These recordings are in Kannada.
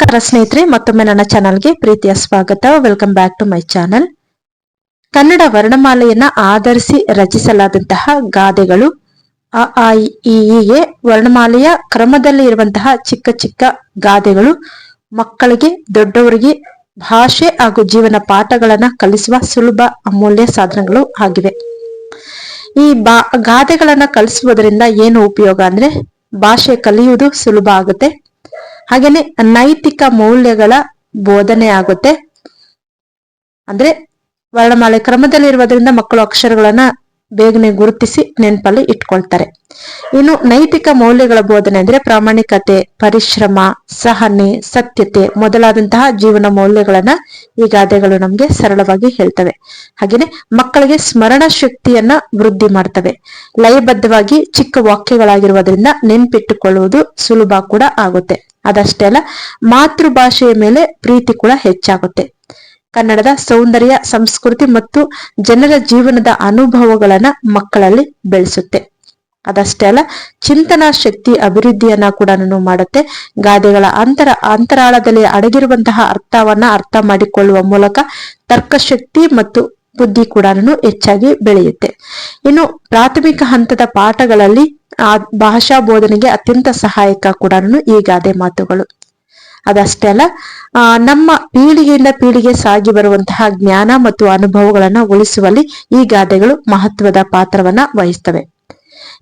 ನಮಸ್ಕಾರ ಸ್ನೇಹಿತರೆ, ಮತ್ತೊಮ್ಮೆ ನನ್ನ ಚಾನಲ್ಗೆ ಪ್ರೀತಿಯ ಸ್ವಾಗತ. Welcome back to my channel. Kannada ವರ್ಣಮಾಲೆಯನ್ನ ಆಧರಿಸಿ ರಚಿಸಲಾದಂತಹ ಗಾದೆಗಳು ಅ ಆ ಇ ಈ ಗೆ ವರ್ಣಮಾಲೆಯ ಕ್ರಮದಲ್ಲಿ ಇರುವಂತಹ ಚಿಕ್ಕ ಚಿಕ್ಕ ಗಾದೆಗಳು ಮಕ್ಕಳಿಗೆ ದೊಡ್ಡವರಿಗೆ ಭಾಷೆ ಹಾಗೂ ಜೀವನ ಪಾಠಗಳನ್ನ ಕಲಿಸುವ ಸುಲಭ ಅಮೂಲ್ಯ ಸಾಧನಗಳು ಆಗಿವೆ. ಈ ಗಾದೆಗಳನ್ನ ಕಲಿಸುವುದರಿಂದ ಏನು ಉಪಯೋಗ ಅಂದ್ರೆ ಭಾಷೆ ಕಲಿಯುವುದು ಸುಲಭ ಆಗುತ್ತೆ. ಹಾಗೇನೆ ನೈತಿಕ ಮೌಲ್ಯಗಳ ಬೋಧನೆ ಆಗುತ್ತೆ. ಅಂದ್ರೆ ವರ್ಣಮಾಲೆ ಕ್ರಮದಲ್ಲಿ ಇರುವುದರಿಂದ ಮಕ್ಕಳು ಅಕ್ಷರಗಳನ್ನ ಬೇಗನೆ ಗುರುತಿಸಿ ನೆನಪಲ್ಲಿ ಇಟ್ಕೊಳ್ತಾರೆ. ಇನ್ನು ನೈತಿಕ ಮೌಲ್ಯಗಳ ಬೋಧನೆ ಅಂದ್ರೆ ಪ್ರಾಮಾಣಿಕತೆ, ಪರಿಶ್ರಮ, ಸಹನೆ, ಸತ್ಯತೆ ಮೊದಲಾದಂತಹ ಜೀವನ ಮೌಲ್ಯಗಳನ್ನ ಈ ಗಾದೆಗಳು ನಮ್ಗೆ ಸರಳವಾಗಿ ಹೇಳ್ತವೆ. ಹಾಗೇನೆ ಮಕ್ಕಳಿಗೆ ಸ್ಮರಣ ಶಕ್ತಿಯನ್ನ ವೃದ್ಧಿ ಮಾಡ್ತವೆ. ಲಯಬದ್ಧವಾಗಿ ಚಿಕ್ಕ ವಾಕ್ಯಗಳಾಗಿರುವುದರಿಂದ ನೆನ್ಪಿಟ್ಟುಕೊಳ್ಳುವುದು ಸುಲಭ ಕೂಡ ಆಗುತ್ತೆ. ಅದಷ್ಟೇ ಅಲ್ಲ, ಮಾತೃಭಾಷೆಯ ಮೇಲೆ ಪ್ರೀತಿ ಕೂಡ ಹೆಚ್ಚಾಗುತ್ತೆ. ಕನ್ನಡದ ಸೌಂದರ್ಯ, ಸಂಸ್ಕೃತಿ ಮತ್ತು ಜನರ ಜೀವನದ ಅನುಭವಗಳನ್ನ ಮಕ್ಕಳಲ್ಲಿ ಬೆಳೆಸುತ್ತೆ. ಅದಷ್ಟೇ ಅಲ್ಲ, ಚಿಂತನಾ ಶಕ್ತಿ ಅಭಿವೃದ್ಧಿಯನ್ನ ಕೂಡ ಮಾಡುತ್ತೆ. ಗಾದೆಗಳ ಅಂತರಾಳದಲ್ಲಿ ಅಡಗಿರುವಂತಹ ಅರ್ಥವನ್ನ ಅರ್ಥ ಮಾಡಿಕೊಳ್ಳುವ ಮೂಲಕ ತರ್ಕಶಕ್ತಿ ಮತ್ತು ಬುದ್ಧಿ ಕೂಡ ಹೆಚ್ಚಾಗಿ ಬೆಳೆಯುತ್ತೆ. ಇನ್ನು ಪ್ರಾಥಮಿಕ ಹಂತದ ಪಾಠಗಳಲ್ಲಿ ಭಾಷಾ ಬೋಧನೆಗೆ ಅತ್ಯಂತ ಸಹಾಯಕ ಕೂಡ ಈ ಗಾದೆ ಮಾತುಗಳು. ಅದಷ್ಟೇ ಅಲ್ಲ, ನಮ್ಮ ಪೀಳಿಗೆಯಿಂದ ಪೀಳಿಗೆ ಸಾಗಿ ಬರುವಂತಹ ಜ್ಞಾನ ಮತ್ತು ಅನುಭವಗಳನ್ನ ಉಳಿಸುವಲ್ಲಿ ಈ ಗಾದೆಗಳು ಮಹತ್ವದ ಪಾತ್ರವನ್ನ ವಹಿಸ್ತವೆ.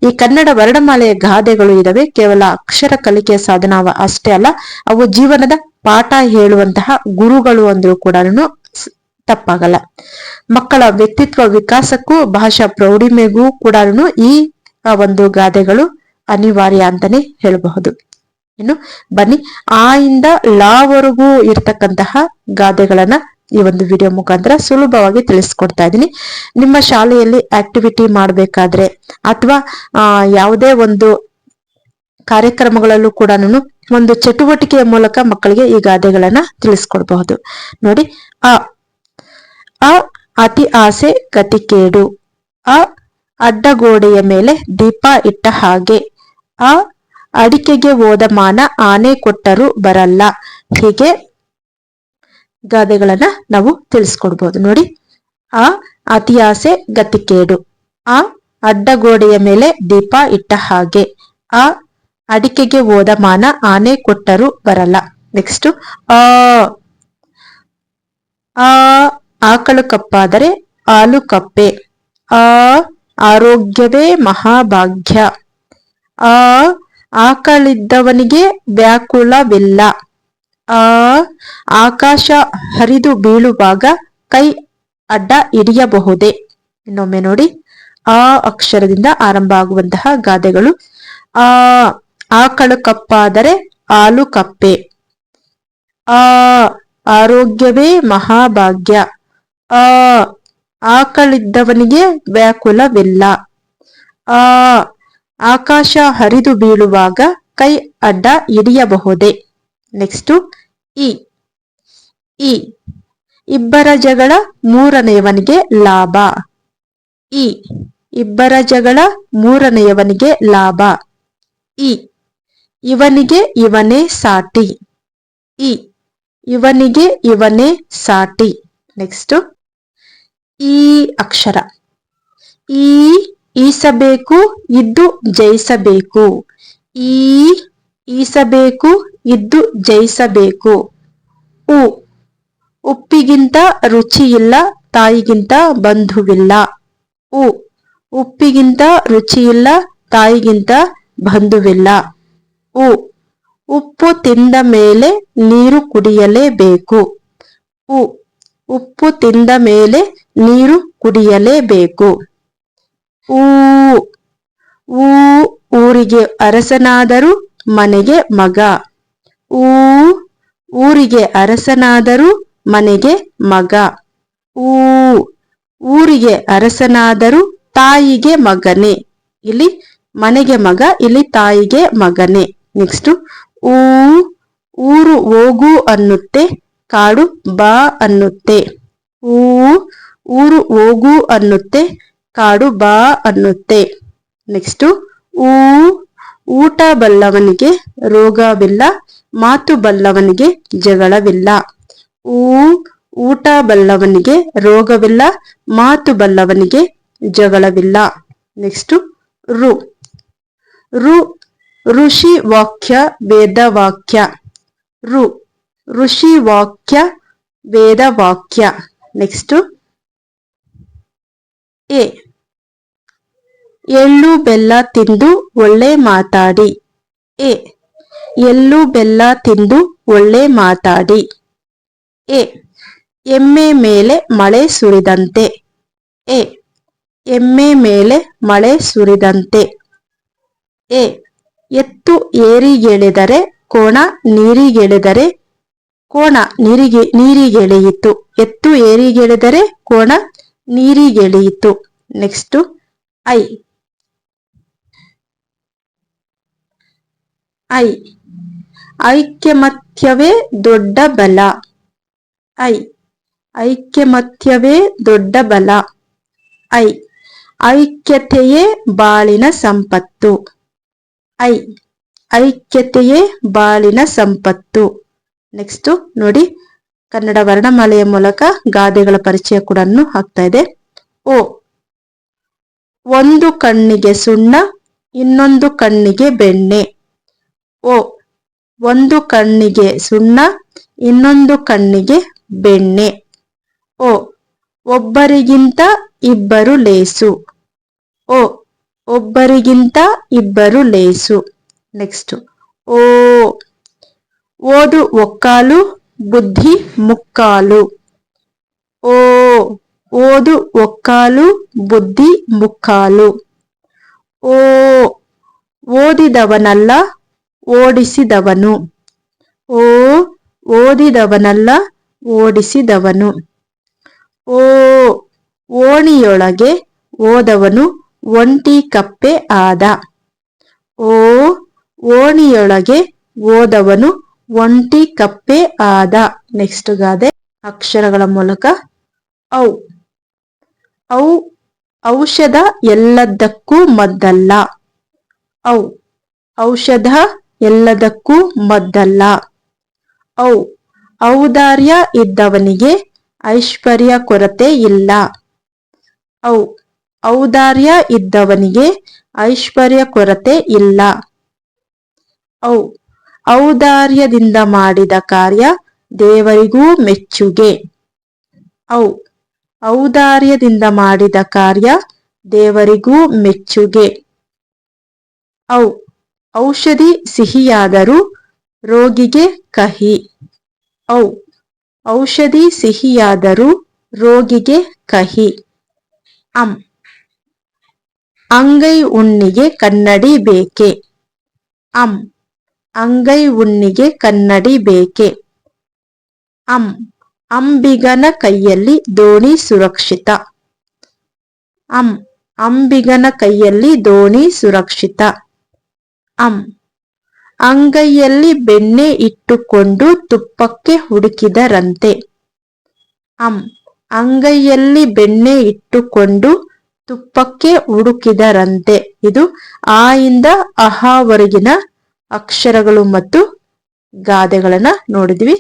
ಈ ಕನ್ನಡ ವರ್ಣಮಾಲೆಯ ಗಾದೆಗಳು ಇದಾವೆ ಕೇವಲ ಅಕ್ಷರ ಕಲಿಕೆಯ ಸಾಧನ ಅಷ್ಟೇ ಅಲ್ಲ, ಅವು ಜೀವನದ ಪಾಠ ಹೇಳುವಂತಹ ಗುರುಗಳು ಅಂದ್ರೂ ಕೂಡ ತಪ್ಪಾಗಲ್ಲ. ಮಕ್ಕಳ ವ್ಯಕ್ತಿತ್ವ ವಿಕಾಸಕ್ಕೂ ಭಾಷಾ ಪ್ರೌಢಿಮೆಗೂ ಕೂಡ ಈ ಒಂದು ಗಾದೆಗಳು ಅನಿವಾರ್ಯ ಅಂತಾನೆ ಹೇಳಬಹುದು. ಇನ್ನು ಬನ್ನಿ, ಆ ಇಂದ ಲಾವರೆಗೂ ಇರ್ತಕ್ಕಂತಹ ಗಾದೆಗಳನ್ನ ಈ ಒಂದು ವಿಡಿಯೋ ಮುಖಾಂತರ ಸುಲಭವಾಗಿ ತಿಳಿಸ್ಕೊಡ್ತಾ ಇದ್ದೀನಿ. ನಿಮ್ಮ ಶಾಲೆಯಲ್ಲಿ ಆಕ್ಟಿವಿಟಿ ಮಾಡ್ಬೇಕಾದ್ರೆ ಅಥವಾ ಯಾವುದೇ ಒಂದು ಕಾರ್ಯಕ್ರಮಗಳಲ್ಲೂ ಕೂಡ ಒಂದು ಚಟುವಟಿಕೆಯ ಮೂಲಕ ಮಕ್ಕಳಿಗೆ ಈ ಗಾದೆಗಳನ್ನ ತಿಳಿಸ್ಕೊಡ್ಬಹುದು. ನೋಡಿ, ಅ ಅತಿ ಆಸೆ ಗತಿ ಕೇಡು. ಅಡ್ಡಗೋಡೆಯ ಮೇಲೆ ದೀಪ ಇಟ್ಟ ಹಾಗೆ. ಅಡಿಕೆಗೆ ಹೋದ ಮಾನ ಆನೆ ಕೊಟ್ಟರು ಬರಲ್ಲ. ಹೀಗೆ ಗಾದೆಗಳನ್ನ ನಾವು ತಿಳಿಸ್ಕೊಡ್ಬಹುದು. ನೋಡಿ, ಅತಿ ಆಸೆ ಗತಿ ಕೇಡು. ಅಡ್ಡಗೋಡೆಯ ಮೇಲೆ ದೀಪ ಇಟ್ಟ ಹಾಗೆ. ಅಡಿಕೆಗೆ ಹೋದ ಮಾನ ಆನೆ ಕೊಟ್ಟರು ಬರಲ್ಲ. ನೆಕ್ಸ್ಟ್, ಆಕಳು ಕಪ್ಪಾದರೆ ಹಾಲು ಕಪ್ಪೆ. ಆರೋಗ್ಯವೇ ಮಹಾಭಾಗ್ಯ. ಆಕಳಿದ್ದವನಿಗೆ ವ್ಯಾಕುಲವಿಲ್ಲ. ಆಕಾಶ ಹರಿದು ಬೀಳುವಾಗ ಕೈ ಅಡ್ಡ ಹಿಡಿಯಬಹುದೇ. ಇನ್ನೊಮ್ಮೆ ನೋಡಿ, ಆ ಅಕ್ಷರದಿಂದ ಆರಂಭ ಆಗುವಂತಹ ಗಾದೆಗಳು. ಆಕಳು ಕಪ್ಪಾದರೆ ಹಾಲು ಕಪ್ಪೆ. ಆರೋಗ್ಯವೇ ಮಹಾಭಾಗ್ಯ. ಆಕಳಿದ್ದವನಿಗೆ ವ್ಯಾಕುಲವಿಲ್ಲ. ಆಕಾಶ ಹರಿದು ಬೀಳುವಾಗ ಕೈ ಅಡ್ಡ ಹಿಡಿಯಬಹುದೇ. ನೆಕ್ಸ್ಟ್, ಈ ಇಬ್ಬರ ಜಗಳ ಮೂರನೆಯವನಿಗೆ ಲಾಭ. ಇಬ್ಬರ ಜಗಳ ಮೂರನೆಯವನಿಗೆ ಲಾಭ. ಇವನಿಗೆ ಇವನೇ ಸಾಟಿ. ಇವನಿಗೆ ಇವನೇ ಸಾಟಿ. ನೆಕ್ಸ್ಟ್, ಈ ಅಕ್ಷರ. ಈಸಬೇಕು ಇದ್ದು ಜಯಿಸಬೇಕು. ಈಸಬೇಕು ಇದ್ದು ಜಯಿಸಬೇಕು. ಉಪ್ಪಿಗಿಂತ ರುಚಿ ಇಲ್ಲ, ತಾಯಿಗಿಂತ ಬಂಧುವಿಲ್ಲ. ಉಪ್ಪಿಗಿಂತ ರುಚಿ ಇಲ್ಲ, ತಾಯಿಗಿಂತ ಬಂಧುವಿಲ್ಲ. ಉಪ್ಪು ತಿಂದ ಮೇಲೆ ನೀರು ಕುಡಿಯಲೇಬೇಕು. ಉಪ್ಪು ತಿಂದ ಮೇಲೆ ನೀರು ಕುಡಿಯಲೇಬೇಕು. ಊರಿಗೆ ಅರಸನಾದರೂ ಮನೆಗೆ ಮಗ. ಊರಿಗೆ ಅರಸನಾದರೂ ಮನೆಗೆ ಮಗ. ಊರಿಗೆ ಅರಸನಾದರೂ ತಾಯಿಗೆ ಮಗನೇ. ಇಲ್ಲಿ ಮನೆಗೆ ಮಗ, ಇಲ್ಲಿ ತಾಯಿಗೆ ಮಗನೇ. ನೆಕ್ಸ್ಟ್, ಊರು ಹೋಗು ಅನ್ನುತ್ತೆ, ಕಾಡು ಬಾ ಅನ್ನುತ್ತೆ. ಊರು ಹೋಗು ಅನ್ನುತ್ತೆ, ಕಾಡು ಬಾ ಅನ್ನುತ್ತೆ. ನೆಕ್ಸ್ಟ್, ಊಟ ಬಲ್ಲವನಿಗೆ ರೋಗವಿಲ್ಲ, ಮಾತು ಬಲ್ಲವನಿಗೆ ಜಗಳವಿಲ್ಲ. ಊ ಊಟ ಬಲ್ಲವನಿಗೆ ರೋಗವಿಲ್ಲ. ಮಾತು ಬಲ್ಲವನಿಗೆ ಜಗಳವಿಲ್ಲ. ನೆಕ್ಸ್ಟ್ ರು ರು ಋಷಿ ವಾಕ್ಯ ವೇದವಾಕ್ಯ. ರು ಋಷಿ ವಾಕ್ಯ ವೇದವಾಕ್ಯ. ನೆಕ್ಸ್ಟ್ ಎ ಎಳ್ಳು ಬೆಲ್ಲ ತಿಂದು ಒಳ್ಳೆ ಮಾತಾಡಿ. ಎ ಎಳ್ಳು ಬೆಲ್ಲ ತಿಂದು ಒಳ್ಳೆ ಮಾತಾಡಿ. ಎ ಎಮ್ಮೆ ಮೇಲೆ ಮಳೆ ಸುರಿದಂತೆ. ಎ ಎಮ್ಮೆ ಮೇಲೆ ಮಳೆ ಸುರಿದಂತೆ. ಎ ಎತ್ತು ಏರಿಗೆಳೆದರೆ ಕೋಣ ನೀರಿಗೆಳೆದರೆ ಕೋಣ ನೀರಿಗೆಳೆಯಿತು. ಎತ್ತು ಏರಿಗೆಳೆದರೆ ಕೋಣ ನೀರಿಗೆಳೆಯಿತು. ನೆಕ್ಸ್ಟ್ ಐ ಐ ಐಕ್ಯಮತ್ಯವೇ ದೊಡ್ಡ ಬಲ. ಐ ಐಕ್ಯಮತ್ಯವೇ ದೊಡ್ಡ ಬಲ. ಐ ಐಕ್ಯತೆಯೇ ಬಾಳಿನ ಸಂಪತ್ತು. ಐ ಐಕ್ಯತೆಯೇ ಬಾಳಿನ ಸಂಪತ್ತು. ನೆಕ್ಸ್ಟ್ ನೋಡಿ, ಕನ್ನಡ ವರ್ಣಮಾಲೆಯ ಮೂಲಕ ಗಾದೆಗಳ ಪರಿಚಯ ಕೂಡ ಆಗ್ತಾ ಇದೆ. ಓ ಒಂದು ಕಣ್ಣಿಗೆ ಸುಣ್ಣ, ಇನ್ನೊಂದು ಕಣ್ಣಿಗೆ ಬೆಣ್ಣೆ. ಓ ಒಂದು ಕಣ್ಣಿಗೆ ಸುಣ್ಣ, ಇನ್ನೊಂದು ಕಣ್ಣಿಗೆ ಬೆಣ್ಣೆ. ಓ ಒಬ್ಬರಿಗಿಂತ ಇಬ್ಬರು ಲೇಸು. ಓ ಒಬ್ಬರಿಗಿಂತ ಇಬ್ಬರು ಲೇಸು. ನೆಕ್ಸ್ಟ್ ಓ ಓದು ಒಕ್ಕಾಲು, ಬುದ್ಧಿ ಮುಕ್ಕಾಲು. ಓ ಓದು ಒಕ್ಕಾಲು, ಬುದ್ಧಿ ಮುಕ್ಕಾಲು. ಓ ಓದಿದವನಲ್ಲ ಓಡಿಸಿದವನು. ಓ ಓದಿದವನಲ್ಲ ಓಡಿಸಿದವನು. ಓ ಓಣಿಯೊಳಗೆ ಓದವನು ಒಂಟಿ ಕಪ್ಪೆ ಆದ. ಓ ಓಣಿಯೊಳಗೆ ಓದವನು ಒಂಟಿ ಕಪ್ಪೆ ಆದ. ನೆಕ್ಸ್ಟ್ ಗಾದೆ ಅಕ್ಷರಗಳ ಮೂಲಕ. ಔ ಔ ಔಷಧ ಎಲ್ಲದಕ್ಕೂ ಮದ್ದಲ್ಲ. ಔ ಔಷಧ ಎಲ್ಲದಕ್ಕೂ ಮದ್ದಲ್ಲ. ಔ ಔದಾರ್ಯ ಇದ್ದವನಿಗೆ ಐಶ್ವರ್ಯ ಕೊರತೆ ಇಲ್ಲ. ಔ ಔದಾರ್ಯ ಇದ್ದವನಿಗೆ ಐಶ್ವರ್ಯ ಕೊರತೆ ಇಲ್ಲ. ಔ ಔದಾರ್ಯದಿಂದ ಮಾಡಿದ ಕಾರ್ಯ ದೇವರಿಗೂ ಮೆಚ್ಚುಗೆ. ಔ ಔದಾರ್ಯದಿಂದ ಮಾಡಿದ ಕಾರ್ಯ ದೇವರಿಗೂ ಮೆಚ್ಚುಗೆ. ಔ ಔಷಧಿ ಸಿಹಿಯಾದರೂ ರೋಗಿಗೆ ಕಹಿ. ಔ ಔಷಧಿ ಸಿಹಿಯಾದರೂ ರೋಗಿಗೆ ಕಹಿ. ಅಂ ಅಂಗೈ ಉಣ್ಣಿಗೆ ಕನ್ನಡಿ ಬೇಕೆ. ಅಂ ಅಂಗೈ ಉಣ್ಣಿಗೆ ಕನ್ನಡಿ ಬೇಕೆ. ಅಂ ಅಂಬಿಗನ ಕೈಯಲ್ಲಿ ದೋಣಿ ಸುರಕ್ಷಿತ. ಅಂ ಅಂಬಿಗನ ಕೈಯಲ್ಲಿ ದೋಣಿ ಸುರಕ್ಷಿತ. ಅಂ ಅಂಗೈಯಲ್ಲಿ ಬೆಣ್ಣೆ ಇಟ್ಟುಕೊಂಡು ತುಪ್ಪಕ್ಕೆ ಹುಡುಕಿದರಂತೆ. ಅಂ ಅಂಗೈಯಲ್ಲಿ ಬೆಣ್ಣೆ ಇಟ್ಟುಕೊಂಡು ತುಪ್ಪಕ್ಕೆ ಹುಡುಕಿದರಂತೆ. ಇದು ಆ ಇಂದ ಅಹಾವರೆಗಿನ ಅಕ್ಷರಗಳು ಮತ್ತು ಗಾದೆಗಳನ್ನ ನೋಡಿದ್ವಿ.